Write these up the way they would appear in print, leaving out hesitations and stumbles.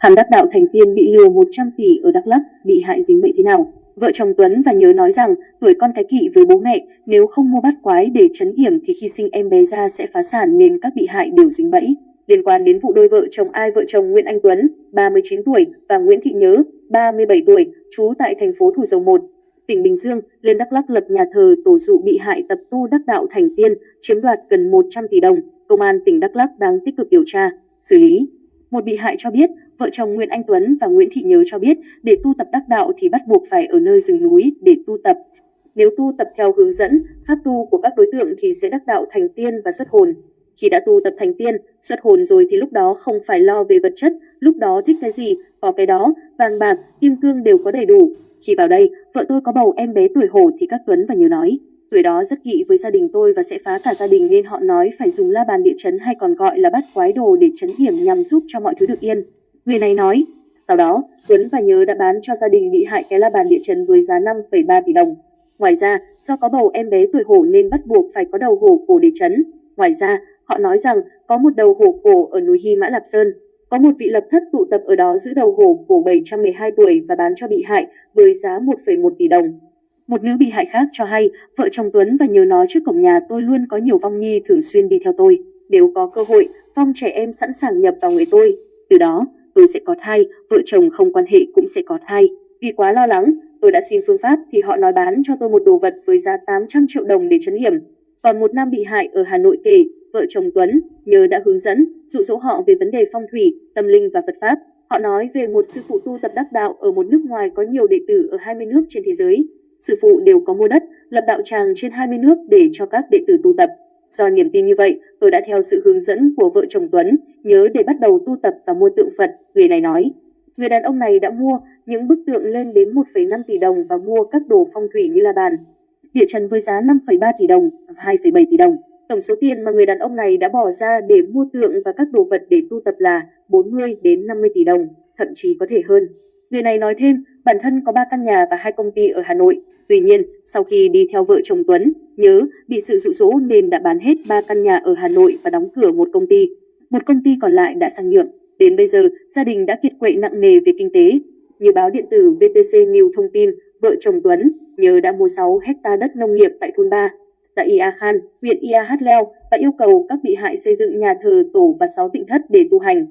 Hắn đắc đạo thành tiên bị lừa 100 tỷ ở Đắk Lắk, bị hại dính bẫy thế nào? Vợ chồng Tuấn và Nhớ nói rằng tuổi con cái kỵ với bố mẹ, nếu không mua bát quái để trấn yểm thì khi sinh em bé ra sẽ phá sản nên các bị hại đều dính bẫy. Liên quan đến vụ đôi vợ chồng vợ chồng Nguyễn Anh Tuấn, 39 tuổi và Nguyễn Thị Nhớ, 37 tuổi, trú tại thành phố Thủ Dầu Một, tỉnh Bình Dương, lên Đắk Lắk lập nhà thờ tổ dụ bị hại tập tu đắc đạo thành tiên, chiếm đoạt gần 100 tỷ đồng. Công an tỉnh Đắk Lắk đang tích cực điều tra, xử lý. Một bị hại cho biết, vợ chồng Nguyễn Anh Tuấn và Nguyễn Thị Nhớ cho biết, để tu tập đắc đạo thì bắt buộc phải ở nơi rừng núi để tu tập. Nếu tu tập theo hướng dẫn, pháp tu của các đối tượng thì sẽ đắc đạo thành tiên và xuất hồn. Khi đã tu tập thành tiên, xuất hồn rồi thì lúc đó không phải lo về vật chất, lúc đó thích cái gì, có cái đó, vàng bạc, kim cương đều có đầy đủ. Khi vào đây, vợ tôi có bầu em bé tuổi hổ thì các Tuấn và Nhớ nói. Tuổi đó rất kỵ với gia đình tôi và sẽ phá cả gia đình nên họ nói phải dùng la bàn địa chấn hay còn gọi là bát quái đồ để trấn yểm nhằm giúp cho mọi thứ được yên. Người này nói, sau đó, Tuấn và Nhớ đã bán cho gia đình bị hại cái la bàn địa chấn với giá 5,3 tỷ đồng. Ngoài ra, do có bầu em bé tuổi hổ nên bắt buộc phải có đầu hổ cổ để trấn. Ngoài ra, họ nói rằng có một đầu hổ cổ ở núi Hy Mã Lạp Sơn. Có một vị lập thất tụ tập ở đó giữ đầu hổ cổ 712 tuổi và bán cho bị hại với giá 1,1 tỷ đồng. Một nữ bị hại khác cho hay, vợ chồng Tuấn và Nhớ nói trước cổng nhà tôi luôn có nhiều vong nhi thường xuyên đi theo tôi. Nếu có cơ hội, vong trẻ em sẵn sàng nhập vào người tôi. Từ đó, tôi sẽ có thai, vợ chồng không quan hệ cũng sẽ có thai. Vì quá lo lắng, tôi đã xin phương pháp thì họ nói bán cho tôi một đồ vật với giá 800 triệu đồng để trấn yểm. Còn một nam bị hại ở Hà Nội kể, vợ chồng Tuấn, Nhớ đã hướng dẫn, dụ dỗ họ về vấn đề phong thủy, tâm linh và Phật Pháp. Họ nói về một sư phụ tu tập đắc đạo ở một nước ngoài có nhiều đệ tử ở 20 nước trên thế giới. Sư phụ đều có mua đất, lập đạo tràng trên 20 nước để cho các đệ tử tu tập. Do niềm tin như vậy, tôi đã theo sự hướng dẫn của vợ chồng Tuấn, Nhớ để bắt đầu tu tập và mua tượng Phật, người này nói. Người đàn ông này đã mua những bức tượng lên đến 1,5 tỷ đồng và mua các đồ phong thủy như la bàn, địa chấn với giá 5,3 tỷ đồng và 2,7 tỷ đồng. Tổng số tiền mà người đàn ông này đã bỏ ra để mua tượng và các đồ vật để tu tập là 40 đến 50 tỷ đồng, thậm chí có thể hơn. Người này nói thêm, bản thân có 3 căn nhà và 2 công ty ở Hà Nội. Tuy nhiên, sau khi đi theo vợ chồng Tuấn, Nhớ bị sự dụ dỗ nên đã bán hết 3 căn nhà ở Hà Nội và đóng cửa một công ty. Một công ty còn lại đã sang nhượng. Đến bây giờ, gia đình đã kiệt quệ nặng nề về kinh tế. Như báo điện tử VTC News thông tin, vợ chồng Tuấn, Nhớ đã mua 6 hecta đất nông nghiệp tại thôn 3, xã Ia Khan, huyện Ia Hát Leo và yêu cầu các bị hại xây dựng nhà thờ tổ và 6 tịnh thất để tu hành.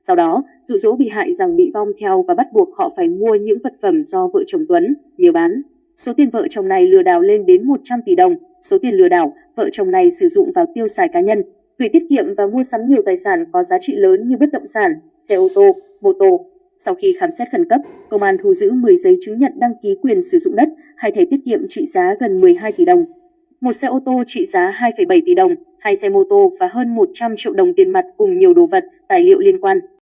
Sau đó, dụ dỗ bị hại rằng bị vong theo và bắt buộc họ phải mua những vật phẩm do vợ chồng Tuấn, Nhớ bán. Số tiền vợ chồng này lừa đảo lên đến 100 tỷ đồng. Số tiền lừa đảo, vợ chồng này sử dụng vào tiêu xài cá nhân, gửi tiết kiệm và mua sắm nhiều tài sản có giá trị lớn như bất động sản, xe ô tô, mô tô. Sau khi khám xét khẩn cấp, công an thu giữ 10 giấy chứng nhận đăng ký quyền sử dụng đất, 2 thẻ tiết kiệm trị giá gần 12 tỷ đồng, một xe ô tô trị giá 2,7 tỷ đồng, 2 xe mô tô và hơn 100 triệu đồng tiền mặt cùng nhiều đồ vật, tài liệu liên quan.